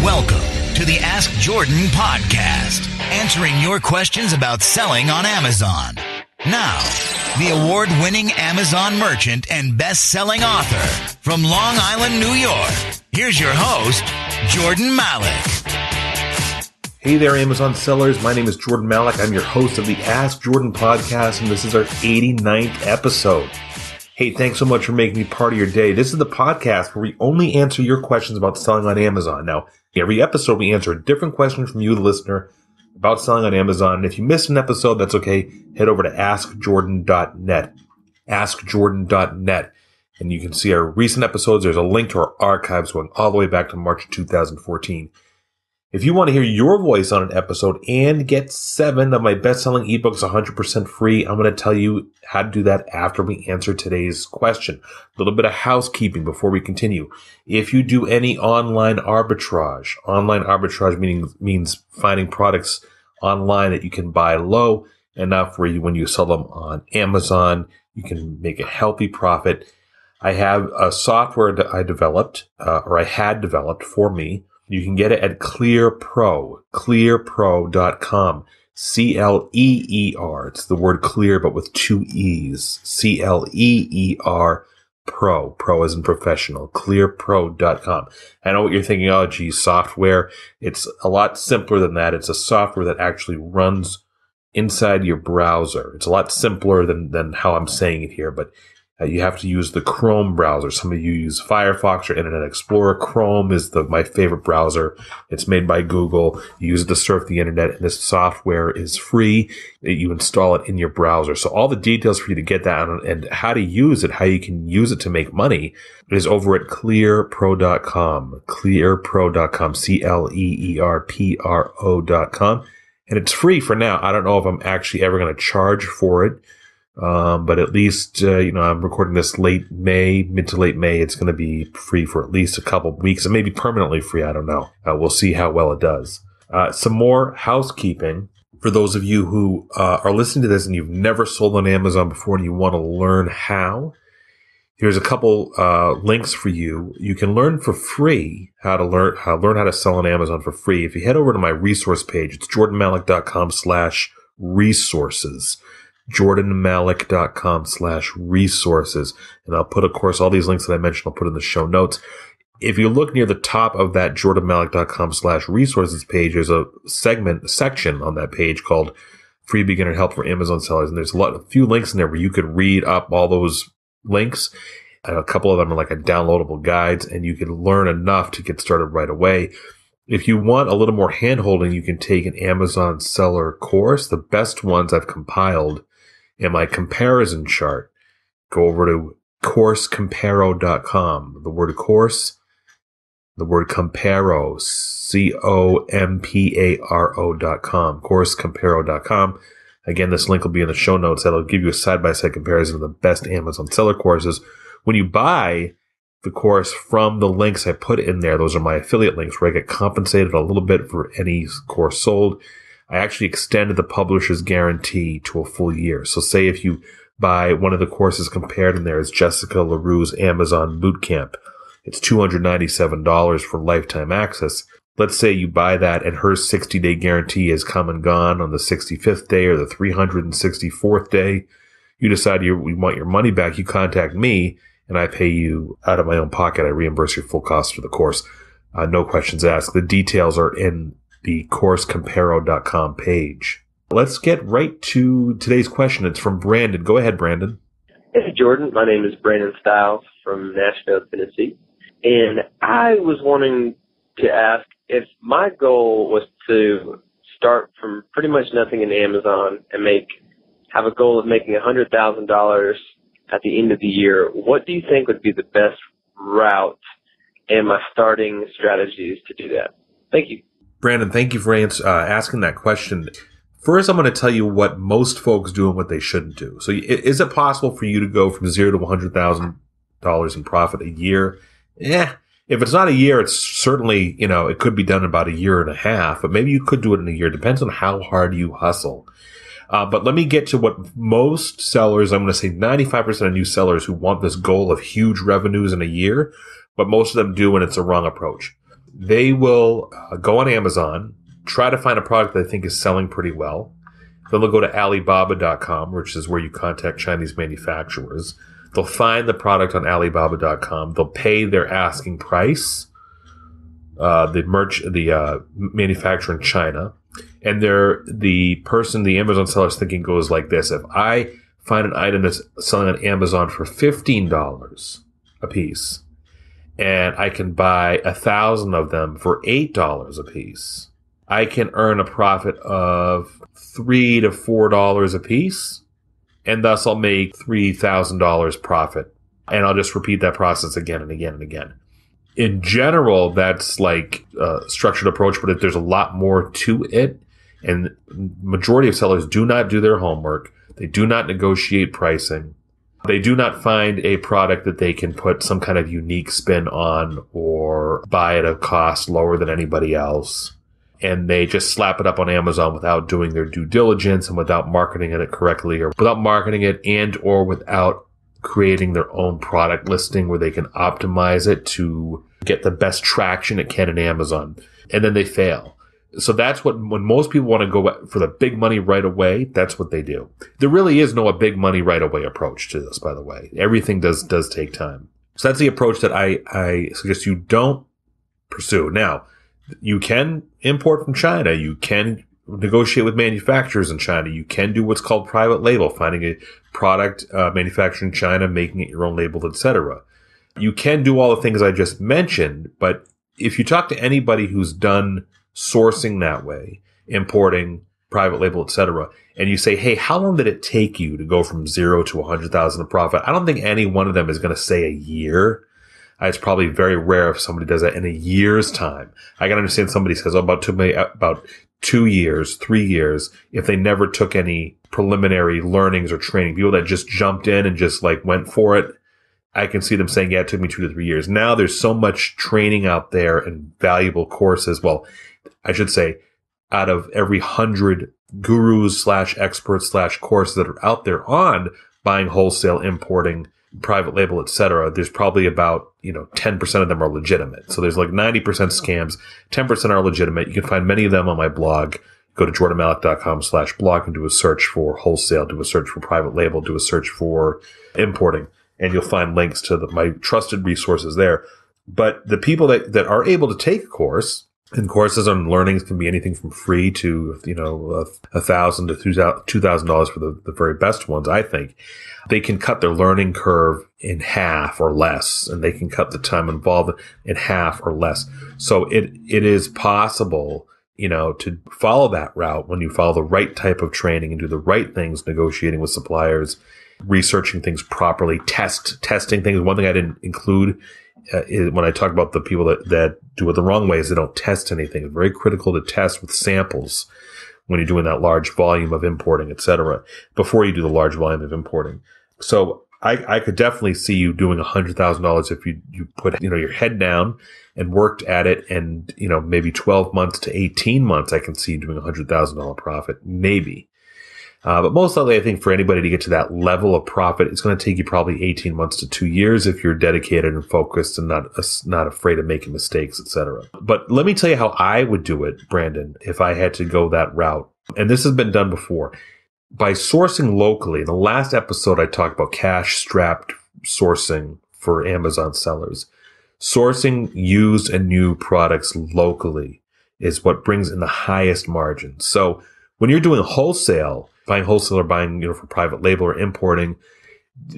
Welcome to the Ask Jordan podcast, answering your questions about selling on Amazon. Now, the award-winning Amazon merchant and best-selling author from Long Island, New York. Here's your host, Jordan Malik. Hey there, Amazon sellers. My name is Jordan Malik. I'm your host of the Ask Jordan podcast, and this is our 89th episode. Hey, thanks so much for making me part of your day. This is the podcast where we only answer your questions about selling on Amazon. Now, every episode we answer a different question from you, the listener, about selling on Amazon. And if you missed an episode, that's okay. Head over to askjordan.net. Askjordan.net. And you can see our recent episodes. There's a link to our archives going all the way back to March of 2014. If you want to hear your voice on an episode and get 7 of my best-selling ebooks 100% free, I'm going to tell you how to do that after we answer today's question. A little bit of housekeeping before we continue. If you do any online arbitrage means finding products online that you can buy low enough where when you sell them on Amazon, you can make a healthy profit. I have a software that I developed, or I had developed for me. You can get it at clearpro.com. C-L-E-E-R. It's the word clear, but with 2 E's. C-L-E-E-R pro. Pro as in professional. Clearpro.com. I know what you're thinking. Oh, geez, software. It's a lot simpler than that. It's a software that actually runs inside your browser. It's a lot simpler than how I'm saying it here, but you have to use the Chrome browser. Some of you use Firefox or Internet Explorer. Chrome is my favorite browser. It's made by Google. You use it to surf the internet, and this software is free. You install it in your browser. So all the details for you to get that and how to use it, how you can use it to make money, is over at clearpro.com. Clearpro.com. CLEERPRO.com. And it's free for now. I don't know if I'm actually ever going to charge for it. But at least, I'm recording this mid to late May. It's going to be free for at least a couple of weeks and maybe permanently free. I don't know. We'll see how well it does. Some more housekeeping for those of you who are listening to this and you've never sold on Amazon before and you want to learn how. Here's a couple links for you. You can learn for free how to learn how to sell on Amazon for free. If you head over to my resource page, it's jordanmalik.com/resources. jordanmalik.com/resources. And I'll put, of course, all these links that I mentioned, I'll put in the show notes. If you look near the top of that jordanmalik.com/resources page, there's a section on that page called Free Beginner Help for Amazon Sellers. And there's a few links in there where you could read up all those links. And a couple of them are like a downloadable guides, and you can learn enough to get started right away. If you want a little more hand-holding, you can take an Amazon seller course. The best ones I've compiled in my comparison chart. Go over to coursecomparo.com. The word course, the word comparo, COMPARO.com, coursecomparo.com. Again, this link will be in the show notes. That'll give you a side-by-side comparison of the best Amazon seller courses. When you buy the course from the links I put in there, those are my affiliate links where I get compensated a little bit for any course sold. I actually extended the publisher's guarantee to a full year. So say if you buy one of the courses compared in there is Jessica LaRue's Amazon Bootcamp. It's $297 for lifetime access. Let's say you buy that and her 60-day guarantee has come and gone on the 65th day or the 364th day. You decide you want your money back. You contact me and I pay you out of my own pocket. I reimburse your full cost for the course. No questions asked. The details are in the coursecomparo.com page. Let's get right to today's question. It's from Brandon. Go ahead, Brandon. Hey, Jordan. My name is Brandon Stiles from Nashville, Tennessee. And I was wanting to ask if my goal was to start from pretty much nothing in Amazon and have a goal of making $100,000 at the end of the year. What do you think would be the best route and my starting strategies to do that? Thank you. Brandon, thank you for asking that question. First, I'm going to tell you what most folks do and what they shouldn't do. So is it possible for you to go from $0 to $100,000 in profit a year? If it's not a year, it's certainly, it could be done in about a year and a half, but maybe you could do it in a year. It depends on how hard you hustle. But let me get to what most sellers, I'm going to say 95% of new sellers who want this goal of huge revenues in a year, but most of them do, and it's a wrong approach. they will go on Amazon, try to find a product that they think is selling pretty well. Then they'll go to Alibaba.com, which is where you contact Chinese manufacturers. They'll find the product on Alibaba.com. They'll pay their asking price, the manufacturer in China. And the Amazon seller is thinking goes like this. If I find an item that's selling on Amazon for $15 a piece, and I can buy 1,000 of them for $8 a piece, I can earn a profit of $3 to $4 a piece, and thus I'll make $3,000 profit. And I'll just repeat that process again and again and again. In general, that's like a structured approach, but there's a lot more to it. And majority of sellers do not do their homework. They do not negotiate pricing. They do not find a product that they can put some kind of unique spin on or buy at a cost lower than anybody else. And they just slap it up on Amazon without doing their due diligence and without marketing it correctly, or without marketing it and or without creating their own product listing where they can optimize it to get the best traction it can in Amazon. And then they fail. So that's when most people want to go for the big money right away, that's what they do. There really is no a big money right away approach to this, by the way. Everything does take time. So that's the approach that I suggest you don't pursue. Now, you can import from China. You can negotiate with manufacturers in China. You can do what's called private label, finding a product manufactured in China, making it your own label, etc. You can do all the things I just mentioned, but if you talk to anybody who's done sourcing that way, importing, private label, etc., and you say, hey, how long did it take you to go from 0 to 100,000 of profit? I don't think any one of them is going to say a year. It's probably very rare if somebody does that in a year's time. I can understand somebody says, about 2 years, 3 years, if they never took any preliminary learnings or training. People that just jumped in and just like went for it, I can see them saying, yeah, it took me 2 to 3 years. Now there's so much training out there and valuable courses. Well, I should say, out of every 100 gurus / experts / courses that are out there on buying wholesale, importing, private label, etc., there's probably about 10% of them are legitimate. So there's like 90% scams, 10% are legitimate. You can find many of them on my blog. Go to jordanmalik.com/blog and do a search for wholesale, do a search for private label, do a search for importing, and you'll find links to my trusted resources there. But the people that are able to take a course, and courses on learnings can be anything from free to, $1,000 to $2,000 for the very best ones, I think. They can cut their learning curve in half or less, and they can cut the time involved in half or less. So it is possible, to follow that route when you follow the right type of training and do the right things, negotiating with suppliers, researching things properly, testing things. One thing I didn't include is when I talk about the people that do it the wrong way is they don't test anything. It's very critical to test with samples when you're doing that large volume of importing, etc., before you do the large volume of importing. So I could definitely see you doing $100,000 if you put your head down and worked at it, and maybe 12 months to 18 months. I can see you doing $100,000 profit, maybe. But most likely, I think for anybody to get to that level of profit, it's going to take you probably 18 months to 2 years if you're dedicated and focused and not afraid of making mistakes, etc. But let me tell you how I would do it, Brandon, if I had to go that route. And this has been done before. By sourcing locally, in the last episode, I talked about cash-strapped sourcing for Amazon sellers. Sourcing used and new products locally is what brings in the highest margins. So when you're doing wholesale, buying wholesale or buying, for private label or importing,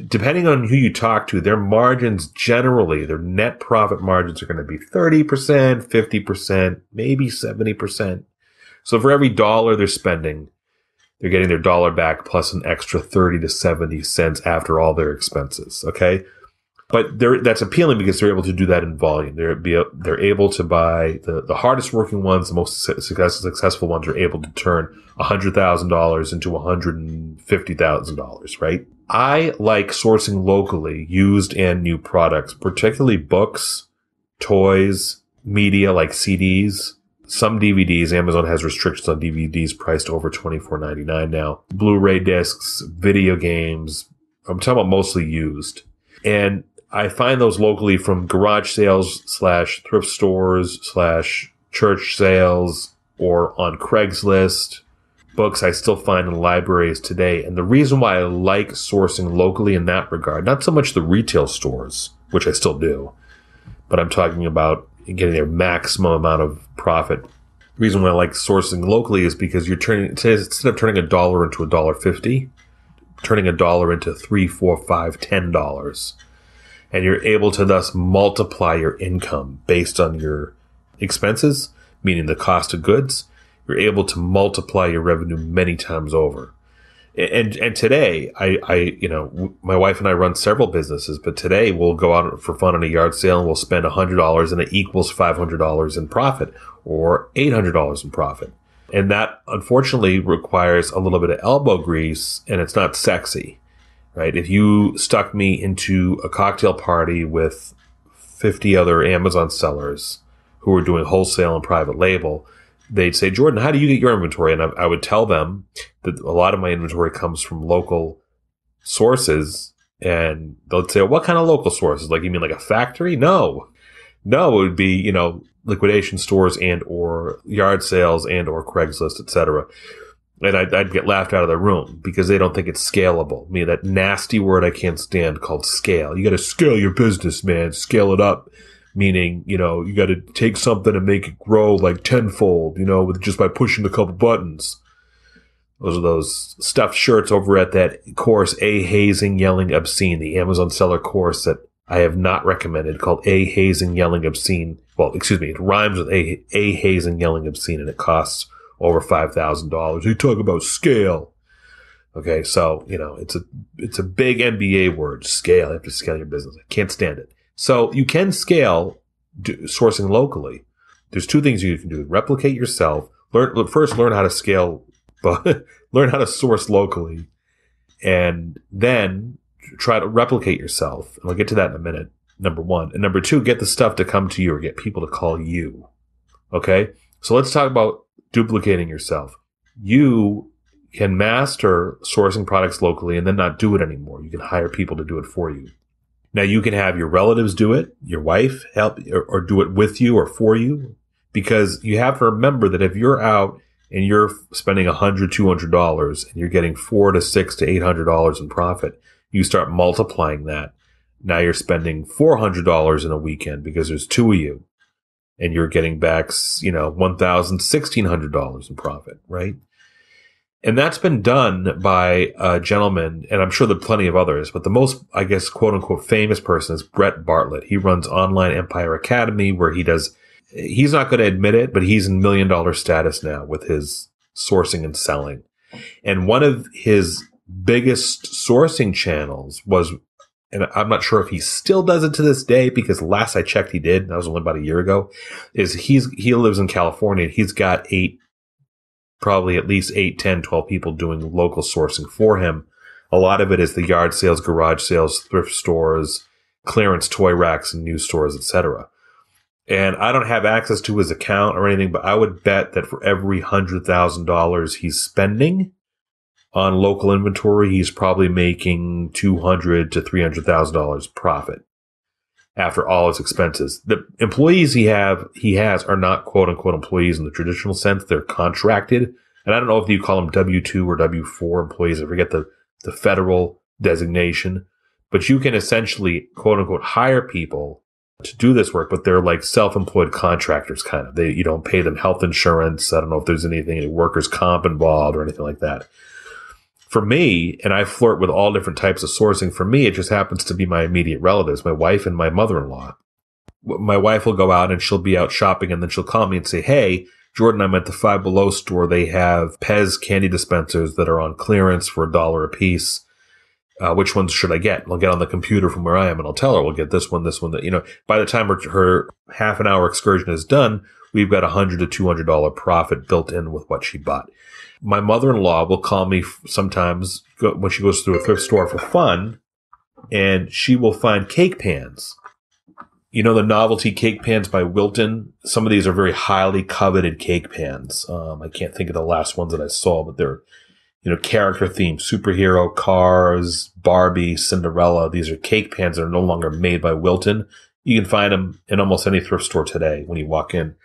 depending on who you talk to, their margins generally, their net profit margins are going to be 30%, 50%, maybe 70%. So for every dollar they're spending, they're getting their dollar back plus an extra 30 to 70 cents after all their expenses. Okay. But that's appealing because they're able to do that in volume. They're able to buy the hardest working ones, the most successful ones are able to turn $100,000 into $150,000, right? I like sourcing locally used and new products, particularly books, toys, media like CDs, some DVDs. Amazon has restrictions on DVDs priced over $24.99 now. Blu-ray discs, video games. I'm talking about mostly used. And I find those locally from garage sales / thrift stores / church sales or on Craigslist. Books I still find in libraries today. And the reason why I like sourcing locally in that regard, not so much the retail stores, which I still do, but I'm talking about getting their maximum amount of profit. The reason why I like sourcing locally is because you're instead of turning $1 into $1.50, turning $1 into $3, $4, $5, $10. And you're able to thus multiply your income based on your expenses, meaning the cost of goods. You're able to multiply your revenue many times over. And today, my wife and I run several businesses, but today we'll go out for fun on a yard sale and we'll spend $100 and it equals $500 in profit or $800 in profit. And that unfortunately requires a little bit of elbow grease, and it's not sexy, right? If you stuck me into a cocktail party with 50 other Amazon sellers who are doing wholesale and private label, they'd say, Jordan, how do you get your inventory? And I would tell them that a lot of my inventory comes from local sources. And they'll say, well, what kind of local sources? Like, you mean like a factory? No, it would be, liquidation stores and or yard sales and or Craigslist, etc. And I'd get laughed out of the room because they don't think it's scalable. I mean, that nasty word I can't stand called scale. You got to scale your business, man. Scale it up. Meaning, you got to take something and make it grow like tenfold, with just by pushing a couple buttons. Those are those stuffed shirts over at that course, A Hazing, Yelling, Obscene, the Amazon seller course that I have not recommended, called A Hazing, Yelling, Obscene. Well, excuse me, it rhymes with A Hazing, Yelling, Obscene, and it costs over $5,000. They talk about scale. Okay, so, it's a big MBA word, scale. You have to scale your business. I can't stand it. So you can scale sourcing locally. There's two things you can do. Replicate yourself. Learn how to scale, but learn how to source locally, and then try to replicate yourself. And I'll get to that in a minute, number one. And number two, get the stuff to come to you or get people to call you. Okay? So let's talk about duplicating yourself. You can master sourcing products locally and then not do it anymore. You can hire people to do it for you. Now, you can have your relatives do it, your wife help, or do it with you or for you, because you have to remember that if you're out and you're spending $100, $200 and you're getting $400 to $600 to $800 in profit, you start multiplying that. Now you're spending $400 in a weekend because there's two of you, and you're getting back, $1,000, $1,600 in profit, right? And that's been done by a gentleman, and I'm sure there are plenty of others, but the most, I guess, quote unquote, famous person is Brett Bartlett. He runs Online Empire Academy, where he's not going to admit it, but he's in $1 million status now with his sourcing and selling. And one of his biggest sourcing channels was, and I'm not sure if he still does it to this day, because last I checked he did, that was only about a year ago, is he lives in California, and he's got probably at least 8, 10, 12 people doing local sourcing for him. A lot of it is the yard sales, garage sales, thrift stores, clearance toy racks, and new stores, etc. And I don't have access to his account or anything, but I would bet that for every $100,000 he's spending on local inventory, he's probably making $200,000 to $300,000 profit after all his expenses. The employees he has are not quote unquote employees in the traditional sense. They're contracted. And I don't know if you call them W-2 or W-4 employees. I forget the federal designation, but you can essentially quote unquote hire people to do this work, but they're like self-employed contractors kind of. You don't pay them health insurance. I don't know if there's any workers' comp involved or anything like that. For me, and I flirt with all different types of sourcing, for me, it just happens to be my immediate relatives, my wife and my mother-in-law. My wife will go out and she'll be out shopping, and then she'll call me and say, hey, Jordan, I'm at the Five Below store. They have Pez candy dispensers that are on clearance for $1 a piece. Which ones should I get? And I'll get on the computer from where I am and I'll tell her, we'll get this one, that, by the time her half an hour excursion is done, we've got $100 to $200 profit built in with what she bought. My mother-in-law will call me sometimes when she goes through a thrift store for fun, and she will find cake pans. The novelty cake pans by Wilton. Some of these are very highly coveted cake pans. I can't think of the last ones that I saw, but they're, character themed, superhero, Cars, Barbie, Cinderella. These are cake pans that are no longer made by Wilton. You can find them in almost any thrift store today when you walk in.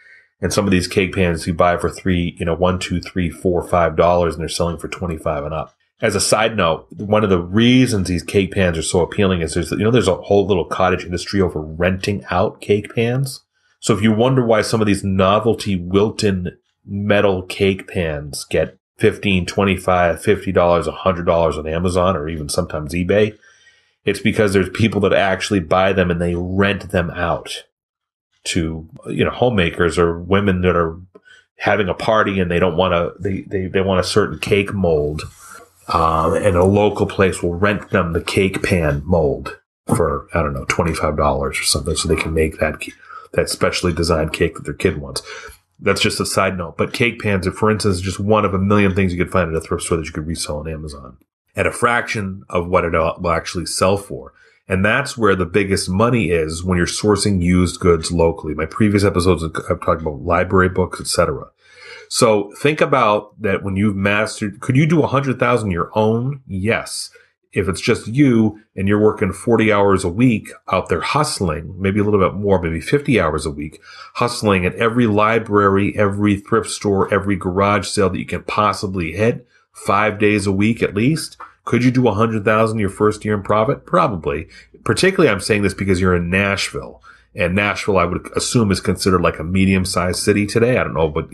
And some of these cake pans you buy for $1, $2, $3, $4, $5, and they're selling for $25 and up. As a side note, one of the reasons these cake pans are so appealing is there's a whole little cottage industry over renting out cake pans. So if you wonder why some of these novelty Wilton metal cake pans get $15, $25, $50, $100 on Amazon or even sometimes eBay, it's because there's people that actually buy them and they rent them out to, homemakers or women that are having a party and they don't want to, they want a certain cake mold. And a local place will rent them the cake pan mold for, I don't know, $25 or something so they can make that specially designed cake that their kid wants. That's just a side note. But cake pans are, for instance, just one of a million things you could find at a thrift store that you could resell on Amazon at a fraction of what it will actually sell for. And that's where the biggest money is when you're sourcing used goods locally. My previous episodes, I've talked about library books, etc. So think about that when you've mastered, could you do 100,000 your own? Yes. If it's just you and you're working 40 hours a week out there hustling, maybe a little bit more, maybe 50 hours a week, hustling at every library, every thrift store, every garage sale that you can possibly hit 5 days a week at least, could you do 100,000 your first year in profit? Probably. Particularly, I'm saying this because you're in Nashville. And Nashville, I would assume, is considered like a medium-sized city today. I don't know, but,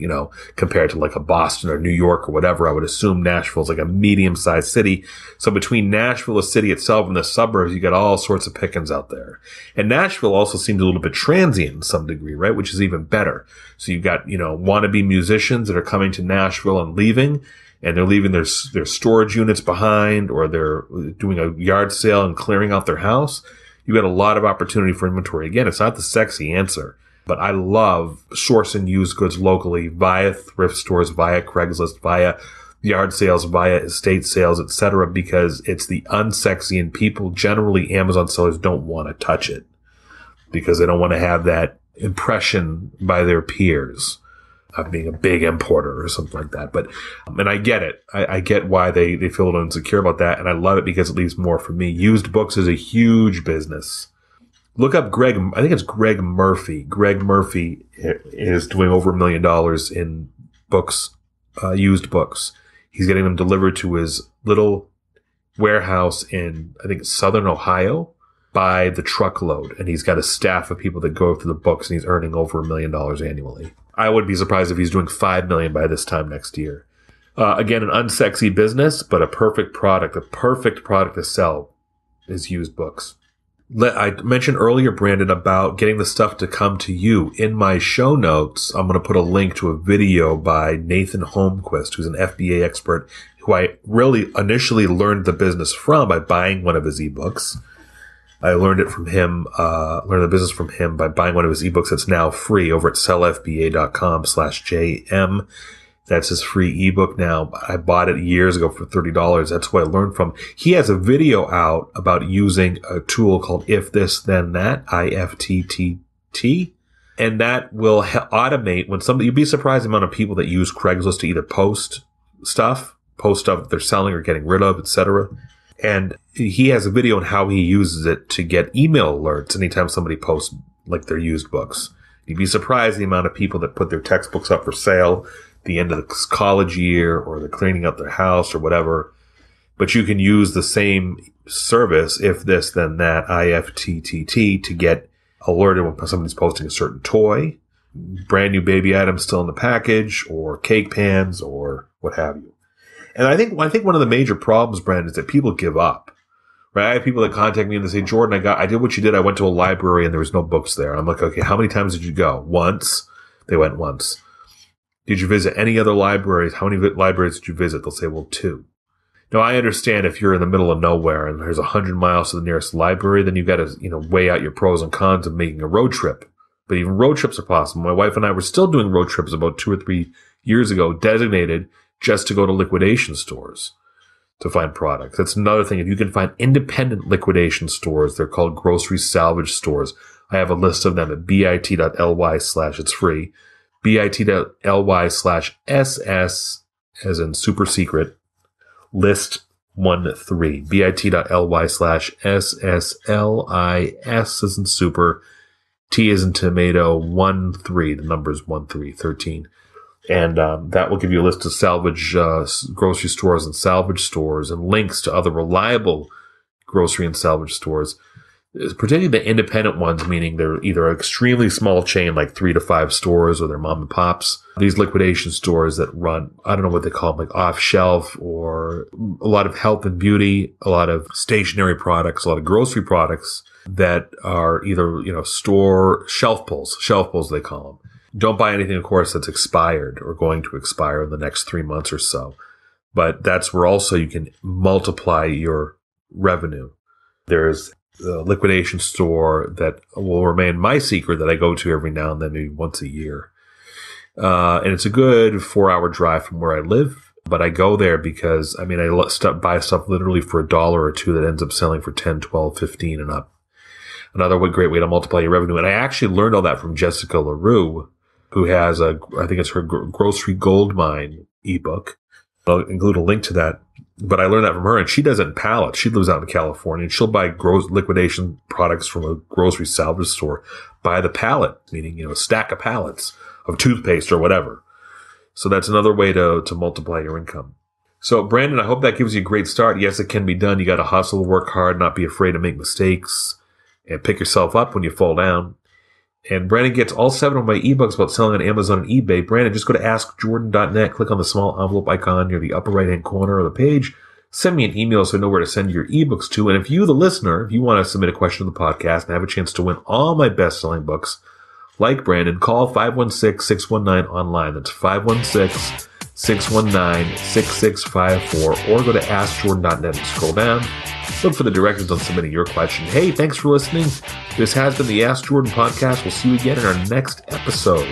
compared to like a Boston or New York or whatever, I would assume Nashville is like a medium-sized city. So between Nashville, the city itself, and the suburbs, you got all sorts of pickings out there. And Nashville also seems a little bit transient in some degree, right? Which is even better. So you've got, wannabe musicians that are coming to Nashville and leaving. And they're leaving their storage units behind, or they're doing a yard sale and clearing out their house. You've got a lot of opportunity for inventory. Again, it's not the sexy answer, but I love sourcing used goods locally via thrift stores, via Craigslist, via yard sales, via estate sales, etc., because it's the unsexy, and people generally, Amazon sellers, don't want to touch it because they don't want to have that impression by their peers of being a big importer or something like that. But, and I get it. I get why they feel a little insecure about that. And I love it because it leaves more for me. Used books is a huge business. Look up I think it's Greg Murphy. Greg Murphy is doing over $1 million in books, used books. He's getting them delivered to his little warehouse in, I think, Southern Ohio by the truckload. And he's got a staff of people that go through the books, and he's earning over $1 million annually. I would be surprised if he's doing $5 million by this time next year. Again, an unsexy business, but a perfect product to sell is used books. I mentioned earlier, Brandon, about getting the stuff to come to you. In my show notes, I'm going to put a link to a video by Nathan Holmquist, who's an FBA expert, who I really initially learned the business from by buying one of his ebooks. I learned it from him, learned the business from him by buying one of his ebooks that's now free over at sellfba.com/JM. That's his free ebook now. I bought it years ago for $30. That's what I learned from. He has a video out about using a tool called If This Then That, IFTTT. And that will automate when you'd be surprised the amount of people that use Craigslist to either post stuff that they're selling or getting rid of, etc. And he has a video on how he uses it to get email alerts anytime somebody posts like their used books. You'd be surprised the amount of people that put their textbooks up for sale at the end of the college year, or they're cleaning up their house or whatever. But you can use the same service, If This Then That, IFTTT, to get alerted when somebody's posting a certain toy, brand new baby items still in the package, or cake pans, or what have you. And I think one of the major problems, Brandon, is that people give up. Right? I have people that contact me and they say, Jordan, I did what you did. I went to a library and there was no books there. I'm like, okay, how many times did you go? Once. They went once. Did you visit any other libraries? How many libraries did you visit? They'll say, well, 2. Now, I understand if you're in the middle of nowhere and there's 100 miles to the nearest library, then you've got to, weigh out your pros and cons of making a road trip. But even road trips are possible. My wife and I were still doing road trips about 2 or 3 years ago, designated just to go to liquidation stores to find products. That's another thing. If you can find independent liquidation stores, they're called grocery salvage stores. I have a list of them at bit.ly/it's free, bit.ly/SS as in super secret, list13, bit.ly/SSLIS as in super, T as in tomato, 13, the number's 13. And that will give you a list of salvage grocery stores and salvage stores and links to other reliable grocery and salvage stores, particularly the independent ones, meaning they're either an extremely small chain like 3 to 5 stores or they're mom and pops. These liquidation stores that run, I don't know what they call them, like off shelf, or a lot of health and beauty, a lot of stationary products, a lot of grocery products that are either, store shelf pulls they call them. Don't buy anything, of course, that's expired or going to expire in the next 3 months or so. But that's where also you can multiply your revenue. There's a liquidation store that will remain my secret that I go to every now and then, maybe once a year. And it's a good 4-hour drive from where I live. But I go there because, I buy stuff literally for $1 or $2 that ends up selling for 10, 12, 15 and up. Another great way to multiply your revenue. And I actually learned all that from Jessica LaRue, who has I think it's her Grocery Gold Mine ebook. I'll include a link to that. But I learned that from her, and she does it in pallets. She lives out in California, and she'll buy liquidation products from a grocery salvage store by the pallet, meaning, a stack of pallets of toothpaste or whatever. So that's another way to multiply your income. So, Brandon, I hope that gives you a great start. Yes, it can be done. You got to hustle, work hard, not be afraid to make mistakes, and pick yourself up when you fall down. And Brandon gets all 7 of my ebooks about selling on Amazon and eBay. Brandon, just go to askjordan.net, click on the small envelope icon near the upper right-hand corner of the page. Send me an email so I know where to send your ebooks to. And if you, the listener, if you want to submit a question to the podcast and have a chance to win all my best-selling books, like Brandon, call 516-619-online. That's 516-619-6654. Or go to askjordan.net and scroll down. Look for the directions on submitting your question. Hey, thanks for listening. This has been the Ask Jordan podcast. We'll see you again in our next episode.